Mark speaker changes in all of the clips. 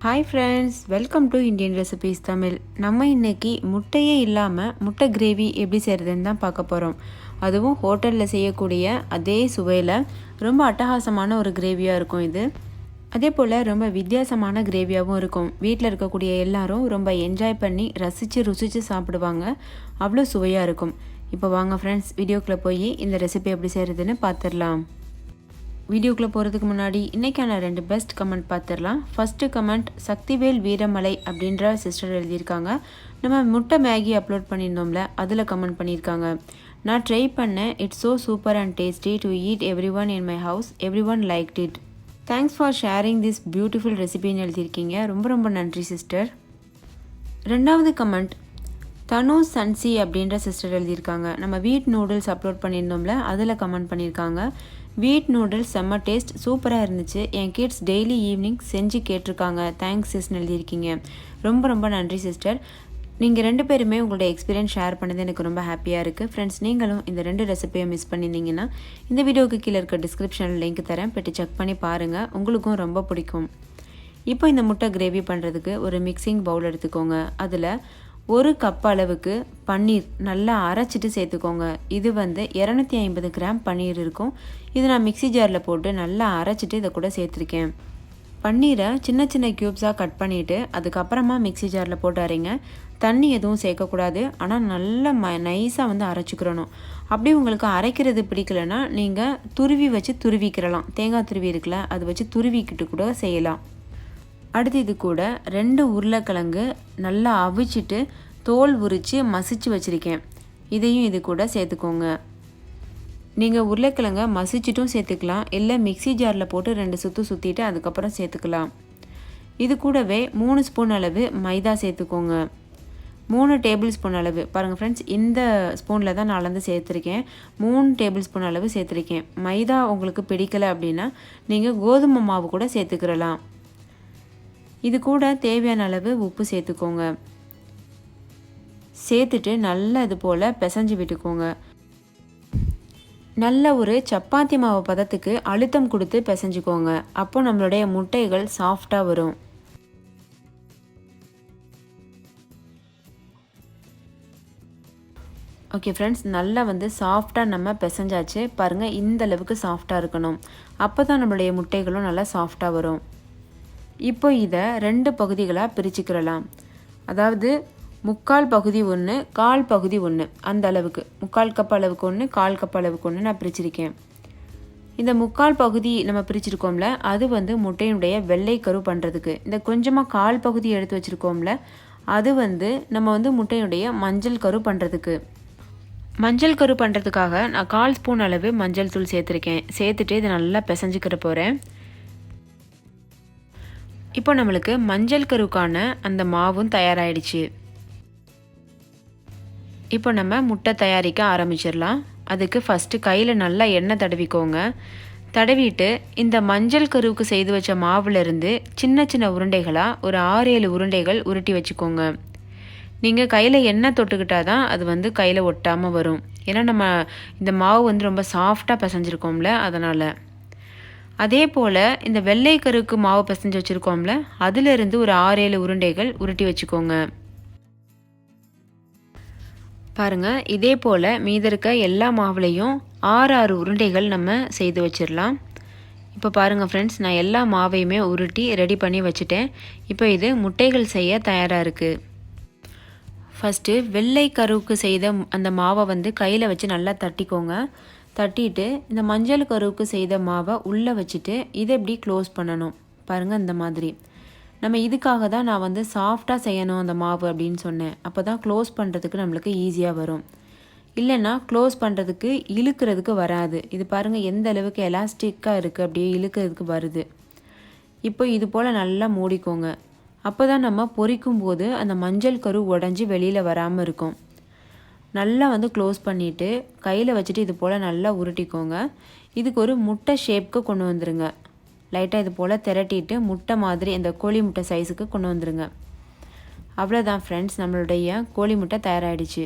Speaker 1: Hi friends, welcome to Indian recipes Tamil. நம்ம இன்றைக்கி முட்டையே இல்லாமல் முட்டை கிரேவி எப்படி செய்கிறதுன்னு தான் பார்க்க போகிறோம். அதுவும் ஹோட்டலில் செய்யக்கூடிய அதே சுவையில் ரொம்ப அட்டகாசமான ஒரு கிரேவியாக இருக்கும் இது. அதே போல் ரொம்ப வித்தியாசமான கிரேவியாகவும் இருக்கும். வீட்டில் இருக்கக்கூடிய எல்லாரும் ரொம்ப என்ஜாய் பண்ணி ருசித்து சாப்பிடுவாங்க. அவ்வளோ சுவையாக இருக்கும். இப்போ வாங்க ஃப்ரெண்ட்ஸ், வீடியோக்குள்ளே போய் இந்த ரெசிபி எப்படி செய்கிறதுன்னு பார்த்துடலாம். வீடியோக்குள்ளே போகிறதுக்கு முன்னாடி இன்றைக்கான 2 பெஸ்ட் கமெண்ட் பார்த்துடலாம். ஃபஸ்ட்டு கமெண்ட் சக்திவேல் வீரமலை அப்படின்ற சிஸ்டர் எழுதியிருக்காங்க. நம்ம முட்டை மேகி அப்லோட் பண்ணியிருந்தோம்ல, அதில் கமெண்ட் பண்ணியிருக்காங்க. நான் ட்ரை பண்ணேன். It's so super and tasty to eat every one in my house. Every one liked it. Thanks for sharing this beautiful ரெசிபின்னு எழுதியிருக்கீங்க. ரொம்ப ரொம்ப நன்றி சிஸ்டர். ரெண்டாவது கமெண்ட் தனு சன்சி அப்படின்ற சிஸ்டர் எழுதியிருக்காங்க. நம்ம வீட் நூடுல்ஸ் அப்லோட் பண்ணியிருந்தோம்ல, அதில் கமெண்ட் பண்ணியிருக்காங்க. வீட் நூடுல்ஸ் செம்ம டேஸ்ட், சூப்பராக இருந்துச்சு. என் கிட்ஸ் டெய்லி ஈவினிங் செஞ்சு கேட்டிருக்காங்க. தேங்க்ஸ் சிஸ்ன்னு எழுதியிருக்கீங்க. ரொம்ப ரொம்ப நன்றி சிஸ்டர். நீங்கள் 2 பேருமே உங்களோட எக்ஸ்பீரியன்ஸ் ஷேர் பண்ணது எனக்கு ரொம்ப ஹாப்பியாக இருக்குது. ஃப்ரெண்ட்ஸ், நீங்களும் இந்த 2 ரெசிபியை மிஸ் பண்ணியிருந்தீங்கன்னா இந்த வீடியோவுக்கு கீழே இருக்க டிஸ்கிரிப்ஷனில் லிங்க் தரேன், போய்ட்டு செக் பண்ணி பாருங்கள். உங்களுக்கும் ரொம்ப பிடிக்கும். இப்போ இந்த முட்டை கிரேவி பண்ணுறதுக்கு ஒரு மிக்சிங் பவுல் எடுத்துக்கோங்க. அதில் 1 கப் அளவுக்கு பன்னீர் நல்லா அரைச்சிட்டு சேர்த்துக்கோங்க. இது 250 கிராம் பன்னீர் இருக்கும். இது நான் மிக்சி ஜாரில் போட்டு நல்லா அரைச்சிட்டு இதை கூட சேர்த்துருக்கேன். பன்னீரை சின்ன சின்ன க்யூப்ஸாக கட் பண்ணிவிட்டு அதுக்கப்புறமா மிக்சி ஜாரில் போட்டு அரைங்க. தண்ணி எதுவும் சேர்க்கக்கூடாது. ஆனால் நல்லா நைஸாக அரைச்சிக்கிறணும். அப்படி உங்களுக்கு அரைக்கிறது பிடிக்கலைன்னா நீங்கள் துருவி வச்சு துருவிக்கிறலாம். தேங்காய் துருவி இருக்குல்ல, அது வச்சு துருவிக்கிட்டு கூட செய்யலாம். அடுத்து இது கூட 2 உருளைக்கிழங்கு நல்லா அவிச்சிட்டு தோல் உரித்து மசிச்சு வச்சுருக்கேன். இதையும் இது கூட சேர்த்துக்கோங்க. நீங்கள் உருளைக்கிழங்க மசிச்சிட்டும் சேர்த்துக்கலாம், இல்லை மிக்சி ஜாரில் போட்டு 2 சுற்று சுற்றிட்டு அதுக்கப்புறம் சேர்த்துக்கலாம். இது கூடவே 3 ஸ்பூன் அளவு மைதா சேர்த்துக்கோங்க. 3 டேபிள் ஸ்பூன் அளவு, பாருங்கள் ஃப்ரெண்ட்ஸ், இந்த ஸ்பூனில் தான் நான் அளந்து சேர்த்துருக்கேன். 3 டேபிள் ஸ்பூன் அளவு சேர்த்துருக்கேன். மைதா உங்களுக்கு பிடிக்கலை அப்படின்னா நீங்கள் கோதுமை மாவு கூட சேர்த்துக்கிறலாம். இது கூட தேவையான அளவு உப்பு சேர்த்துக்கோங்க. சேர்த்துட்டு நல்லா இது போல் பிசைஞ்சு விட்டுக்கோங்க. நல்ல ஒரு சப்பாத்தி மாவு பதத்துக்கு அழுத்தம் கொடுத்து பிசைஞ்சுக்கோங்க. அப்போ நம்மளுடைய முட்டைகள் சாஃப்டாக வரும். ஓகே ஃப்ரெண்ட்ஸ், நல்லா சாஃப்டாக நம்ம பிசைஞ்சாச்சு. பாருங்கள், இந்த அளவுக்கு சாஃப்டாக இருக்கணும். அப்போ தான் நம்மளுடைய முட்டைகளும் நல்லா சாஃப்டாக வரும். இப்போ இதை 2 பகுதிகளாக பிரிச்சுக்கிறலாம். அதாவது 3/4 பகுதி 1, 1/4 பகுதி 1, அந்த அளவுக்கு 3/4 கப் அளவுக்கு 1, 1/4 கப் அளவுக்கு 1 நான் பிரிச்சிருக்கேன். இந்த 3/4 பகுதி நம்ம பிரிச்சிருக்கோம்ல, அது முட்டையினுடைய வெள்ளை கரு பண்ணுறதுக்கு. இந்த கொஞ்சமாக 1/4 பகுதி எடுத்து வச்சுருக்கோம்ல, அது நம்ம முட்டையினுடைய மஞ்சள் கரு பண்ணுறதுக்கு. மஞ்சள் கரு பண்ணுறதுக்காக நான் 1/4 ஸ்பூன் அளவு மஞ்சள் தூள் சேர்த்துருக்கேன். சேர்த்துட்டு இதை நல்லா பிசைஞ்சிக்கிற போகிறேன். இப்போ நம்மளுக்கு மஞ்சள் கருக்கான அந்த மாவும் தயாராகிடுச்சு. இப்போ நம்ம முட்டை தயாரிக்க ஆரம்பிச்சிடலாம். அதுக்கு ஃபஸ்ட்டு கையில் நல்லா எண்ணெய் தடவிக்கோங்க. தடவிட்டு இந்த மஞ்சள் கருவுக்கு செய்து வச்ச மாவுலேருந்து சின்ன சின்ன உருண்டைகளாக ஒரு 6-7 உருண்டைகள் உருட்டி வச்சுக்கோங்க. நீங்கள் கையில் எண்ணெய் தொட்டுக்கிட்டால் தான் அது கையில் ஒட்டாமல் வரும். ஏன்னா நம்ம இந்த மாவு ரொம்ப சாஃப்டாக பிசைஞ்சிருக்கோம்ல, அதனால். அதே போல் இந்த வெள்ளை கருக்கு மாவு பிசைஞ்சு வச்சுருக்கோம்ல, அதிலிருந்து ஒரு 6-7 உருண்டைகள் உருட்டி வச்சுக்கோங்க. பாருங்கள், இதே போல் மீத இருக்க எல்லா மாவுலையும் 6 உருண்டைகள் நம்ம செய்து வச்சிடலாம். இப்போ பாருங்கள் ஃப்ரெண்ட்ஸ், நான் எல்லா மாவையுமே உருட்டி ரெடி பண்ணி வச்சுட்டேன். இப்போ இது முட்டைகள் செய்ய தயாராக இருக்குது. ஃபஸ்ட்டு வெள்ளை கருவுக்கு செய்த அந்த மாவை கையில் வச்சு நல்லா தட்டிக்கோங்க. தட்டிட்டு இந்த மஞ்சள் கருவுக்கு செய்த மாவை உள்ளே வச்சுட்டு இதை எப்படி க்ளோஸ் பண்ணணும் பாருங்கள். இந்த மாதிரி நம்ம இதுக்காக தான் நான் சாஃப்டாக செய்யணும் அந்த மாவு அப்படின்னு சொன்னேன். அப்போ தான் க்ளோஸ் பண்ணுறதுக்கு நம்மளுக்கு ஈஸியாக வரும். இல்லைன்னா க்ளோஸ் பண்ணுறதுக்கு இழுக்கிறதுக்கு வராது. இது பாருங்கள் எந்த அளவுக்கு எலாஸ்டிக்காக இருக்குது, அப்படியே இழுக்கிறதுக்கு வருது. இப்போ இது போல் நல்லா மூடிக்கோங்க. அப்போ தான் நம்ம பொரிக்கும் போது அந்த மஞ்சள் கரு உடஞ்சி வெளியில் வராமல் இருக்கும். நல்லா க்ளோஸ் பண்ணிவிட்டு கையில் வச்சுட்டு இது போல் நல்லா உருட்டிக்கோங்க. இதுக்கு ஒரு முட்டை ஷேப்புக்கு கொண்டு வந்துடுங்க. லைட்டாக இது போல் திரட்டிட்டு முட்டை மாதிரி இந்த கோழி முட்டை சைஸுக்கு கொண்டு வந்துடுங்க. அவ்வளோதான் ஃப்ரெண்ட்ஸ், நம்மளுடைய கோழி முட்டை தயாராகிடுச்சு.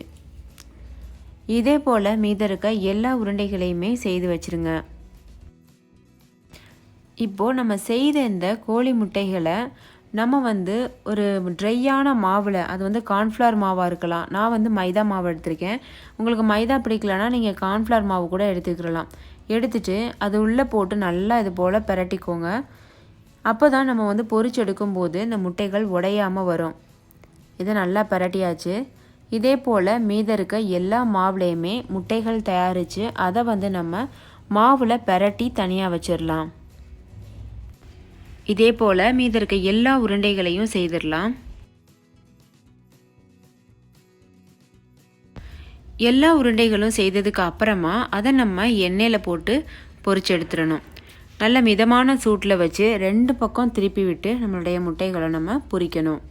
Speaker 1: இதே போல் மீத இருக்க எல்லா உருண்டைகளையுமே செய்து வச்சுருங்க. இப்போது நம்ம செய்த இந்த கோழி முட்டைகளை நம்ம வந்து ஒரு ட்ரையான மாவில், அது வந்து கார்ன்ஃப்ளவர் மாவாக இருக்கலாம், நான் வந்து மைதா மாவு எடுத்திருக்கேன். உங்களுக்கு மைதா பிடிக்கலனா நீங்கள் கார்ன்ஃப்ளவர் மாவு கூட எடுத்துக்கலாம். எடுத்துட்டு அது உள்ளே போட்டு நல்லா இது போல் பிரட்டிக்கோங்க. அப்போ தான் நம்ம வந்து பொரிச்சு எடுக்கும்போது இந்த முட்டைகள் உடையாமல் வரும். இதை நல்லா பிரட்டியாச்சு. இதே போல் மீத இருக்க எல்லா மாவுலேயுமே முட்டைகள் தயாரித்து அதை வந்து நம்ம மாவில் பிரட்டி தனியாக வச்சிடலாம். இதே போல் மீத இருக்க எல்லா உருண்டைகளையும் செய்திடலாம். எல்லா உருண்டைகளும் செய்ததுக்கு அப்புறமா அதை நம்ம எண்ணெயில் போட்டு பொரிச்சு எடுத்துடணும். நல்ல மிதமான சூட்டில் வச்சு 2 பக்கம் திருப்பி விட்டு நம்மளுடைய முட்டைகளை நம்ம பொரிக்கணும்.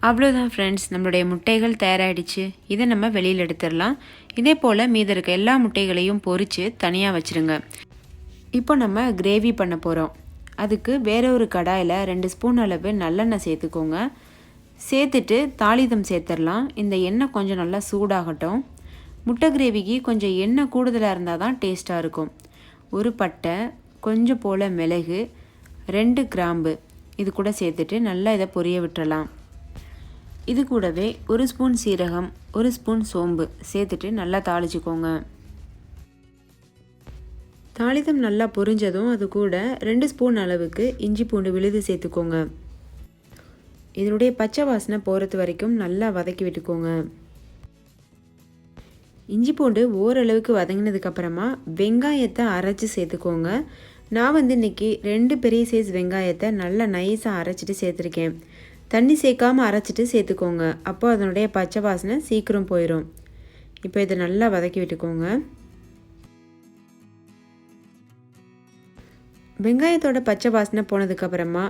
Speaker 1: அவ்வளோதான் ஃப்ரெண்ட்ஸ், நம்மளுடைய முட்டைகள் தயாராகிடுச்சு. இதை நம்ம வெளியில் எடுத்துடலாம். இதே போல் மீத இருக்க எல்லா முட்டைகளையும் பொரித்து தனியாக வச்சுருங்க. இப்போ நம்ம கிரேவி பண்ண போகிறோம். அதுக்கு வேற ஒரு கடாயில் 2 ஸ்பூன் அளவு நல்லெண்ணெய் சேர்த்துக்கோங்க. சேர்த்துட்டு தாளிதம் சேர்த்துடலாம். இந்த எண்ணெய் கொஞ்சம் நல்லா சூடாகட்டும். முட்டை கிரேவிக்கு கொஞ்சம் எண்ணெய் கூடுதலாக இருந்தால் தான் டேஸ்ட்டாக இருக்கும். ஒரு பட்டை, கொஞ்சம் போல் மிளகு, 2 கிராம்பு இது கூட சேர்த்துட்டு நல்லா இதை பொரிய விட்டுறலாம். இது கூடவே 1 ஸ்பூன் சீரகம், 1 ஸ்பூன் சோம்பு சேர்த்துட்டு நல்லா தாளிச்சுக்கோங்க. தாளிதம் நல்லா பொரிஞ்சதும் அது கூட 2 ஸ்பூன் அளவுக்கு இஞ்சி பூண்டு விழுது சேர்த்துக்கோங்க. இதனுடைய பச்சை வாசனை போகிறது வரைக்கும் நல்லா வதக்கி விட்டுக்கோங்க. இஞ்சி பூண்டு ஓரளவுக்கு வதங்கினதுக்கப்புறமா வெங்காயத்தை அரைச்சி சேர்த்துக்கோங்க. நான் வந்து இன்றைக்கி 2 பெரிய சைஸ் வெங்காயத்தை நல்லா நைஸாக அரைச்சிட்டு சேர்த்துருக்கேன். தண்ணி சேர்க்காமல் அரைச்சிட்டு சேர்த்துக்கோங்க. அப்போ அதனுடைய பச்சை வாசனை சீக்கிரம் போயிடும். இப்போ இதை நல்லா வதக்கி விட்டுக்கோங்க. வெங்காயத்தோட பச்சை வாசனை போனதுக்கப்புறமா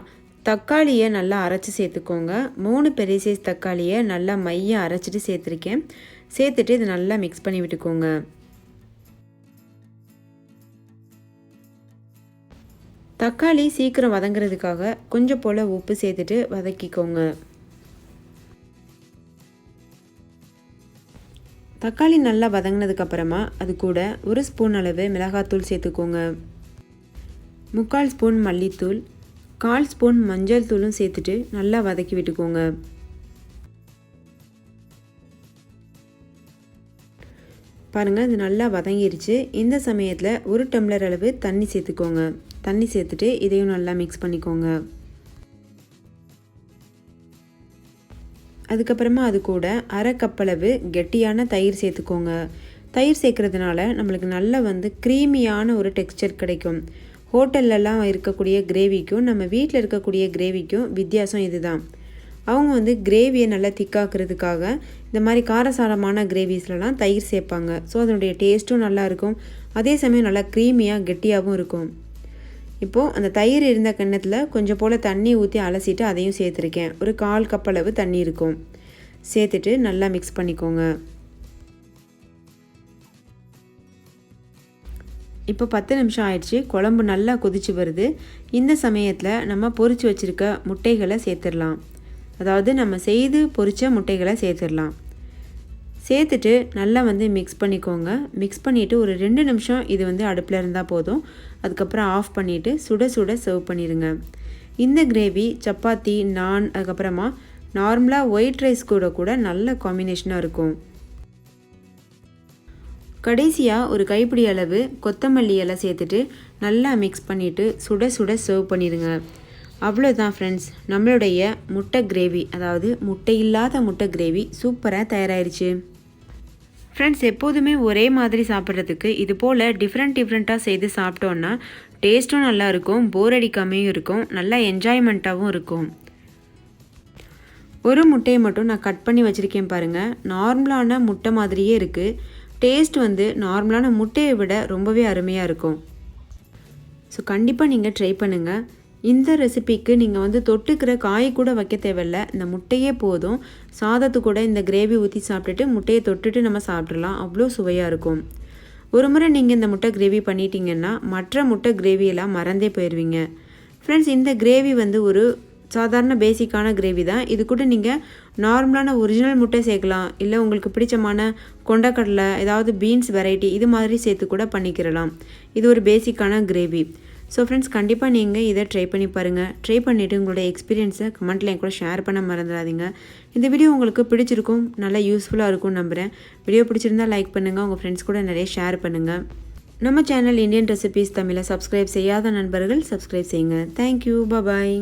Speaker 1: தக்காளியை நல்லா அரைச்சி சேர்த்துக்கோங்க. 3 பெரிய சைஸ் தக்காளியை நல்லா மையாக அரைச்சிட்டு சேர்த்துருக்கேன். சேர்த்துட்டு இதை நல்லா மிக்ஸ் பண்ணி விட்டுக்கோங்க. தக்காளி சீக்கிரம் வதங்கிறதுக்காக கொஞ்சம் போல் உப்பு சேர்த்துட்டு வதக்கிக்கோங்க. தக்காளி நல்லா வதங்கினதுக்கப்புறமா அது கூட 1 ஸ்பூன் அளவு மிளகாத்தூள் சேர்த்துக்கோங்க. 3/4 ஸ்பூன் மல்லித்தூள், 1/4 ஸ்பூன் மஞ்சள் தூளும் சேர்த்துட்டு நல்லா வதக்கி விட்டுக்கோங்க. பாருங்கள், இது நல்லா வதங்கிருச்சு. இந்த சமயத்தில் 1 டம்ளர் அளவு தண்ணி சேர்த்துக்கோங்க. தண்ணி சேர்த்துட்டு இதையும் நல்லா மிக்ஸ் பண்ணிக்கோங்க. அதுக்கப்புறமா அது கூட 1/2 கப் அளவு கெட்டியான தயிர் சேர்த்துக்கோங்க. தயிர் சேர்க்கறதுனால நம்மளுக்கு நல்லா வந்து க்ரீமியான ஒரு டெக்ஸ்சர் கிடைக்கும். ஹோட்டல்லலாம் இருக்கக்கூடிய கிரேவிக்கும் நம்ம வீட்டில் இருக்கக்கூடிய கிரேவிக்கும் வித்தியாசம் இதுதான். அவங்க வந்து கிரேவியை நல்லா திக்காக்குறதுக்காக இந்த மாதிரி காரசாரமான கிரேவிஸ்லலாம் தயிர் சேர்ப்பாங்க. ஸோ அதனுடைய டேஸ்ட்டும் நல்லாயிருக்கும், அதே சமயம் நல்லா க்ரீமியாக கெட்டியாகவும் இருக்கும். இப்போது அந்த தயிர் இருந்த கிண்ணத்தில் கொஞ்சம் போல் தண்ணி ஊற்றி அலசிட்டு அதையும் சேர்த்துருக்கேன். ஒரு 1/4 கப் அளவு தண்ணி இருக்கும். சேர்த்துட்டு நல்லா மிக்ஸ் பண்ணிக்கோங்க. இப்போ 10 நிமிஷம் ஆயிடுச்சு. குழம்பு நல்லா கொதிச்சு வருது. இந்த சமயத்தில் நம்ம பொரிச்சு வச்சுருக்க முட்டைகளை சேர்த்துடலாம். அதாவது நம்ம செய்து பொரித்த முட்டைகளை சேர்த்துடலாம். சேர்த்துட்டு நல்லா வந்து மிக்ஸ் பண்ணிக்கோங்க. மிக்ஸ் பண்ணிவிட்டு ஒரு 2 நிமிஷம் இது வந்து அடுப்பில் இருந்தால் போதும். அதுக்கப்புறம் ஆஃப் பண்ணிவிட்டு சுட சுட சர்வ் பண்ணிடுங்க. இந்த கிரேவி சப்பாத்தி, நான், அதுக்கப்புறமா நார்மலாக ஒயிட் ரைஸ் கூட நல்ல காம்பினேஷனாக இருக்கும். கடைசியாக ஒரு கைப்பிடி அளவு கொத்தமல்லி இலை சேர்த்துட்டு நல்லா மிக்ஸ் பண்ணிவிட்டு சுட சுட சர்வ் பண்ணிடுங்க. அவ்வளோதான் ஃப்ரெண்ட்ஸ், நம்மளுடைய முட்டை கிரேவி, அதாவது முட்டை இல்லாத முட்டை கிரேவி சூப்பராக தயாராகிடுச்சு. ஃப்ரெண்ட்ஸ், எப்போதுமே ஒரே மாதிரி சாப்பிட்றதுக்கு இது போல் டிஃப்ரெண்ட்டாக செய்து சாப்பிட்டோன்னா டேஸ்ட்டும் நல்லாயிருக்கும், போர் அடிக்காமையும் இருக்கும், நல்லா என்ஜாய்மெண்ட்டாகவும் இருக்கும். ஒரு முட்டையை மட்டும் நான் கட் பண்ணி வச்சுருக்கேன் பாருங்கள். நார்மலான முட்டை மாதிரியே இருக்குது. டேஸ்ட் வந்து நார்மலான முட்டையை விட ரொம்பவே அருமையாக இருக்கும். ஸோ கண்டிப்பாக நீங்கள் ட்ரை பண்ணுங்கள். இந்த ரெசிபிக்கு நீங்கள் வந்து தொட்டுக்கிற காய் கூட வைக்க தேவையில்லை. இந்த முட்டையே போதும். சாதத்து கூட இந்த கிரேவி ஊற்றி சாப்பிட்டுட்டு முட்டையை தொட்டுட்டு நம்ம சாப்பிட்றலாம். அவ்வளோ சுவையாக இருக்கும். ஒரு முறை நீங்கள் இந்த முட்டை கிரேவி பண்ணிட்டீங்கன்னா மற்ற முட்டை கிரேவியெல்லாம் மறந்தே போயிடுவீங்க. ஃப்ரெண்ட்ஸ், இந்த கிரேவி வந்து ஒரு சாதாரண பேசிக்கான கிரேவி தான். இது கூட நீங்கள் நார்மலான ஒரிஜினல் முட்டை சேர்க்கலாம், இல்லை உங்களுக்கு பிடிச்சமான கொண்டக்கடலை ஏதாவது பீன்ஸ் வெரைட்டி இது மாதிரி சேர்த்து கூட பண்ணிக்கிறலாம். இது ஒரு பேசிக்கான கிரேவி. ஸோ ஃப்ரெண்ட்ஸ், கண்டிப்பாக நீங்கள் இதை ட்ரை பண்ணி பாருங்கள். ட்ரை பண்ணிவிட்டு உங்களோட எக்ஸ்பீரியன்ஸை கமெண்ட்டில் என் கூட ஷேர் பண்ண மறந்துடாதீங்க. இந்த வீடியோ உங்களுக்கு பிடிச்சிருக்கும், நல்லா யூஸ்ஃபுல்லாக இருக்கும்னு நம்புகிறேன். வீடியோ பிடிச்சிருந்தால் லைக் பண்ணுங்கள், உங்கள் ஃப்ரெண்ட்ஸ் கூட நிறைய ஷேர் பண்ணுங்கள். நம்ம சேனல் இந்தியன் ரெசிபீஸ் தமிழை சப்ஸ்கிரைப் செய்யாத நண்பர்கள் சப்ஸ்கிரைப் செய்யுங்க. தேங்க்யூ, பாய்.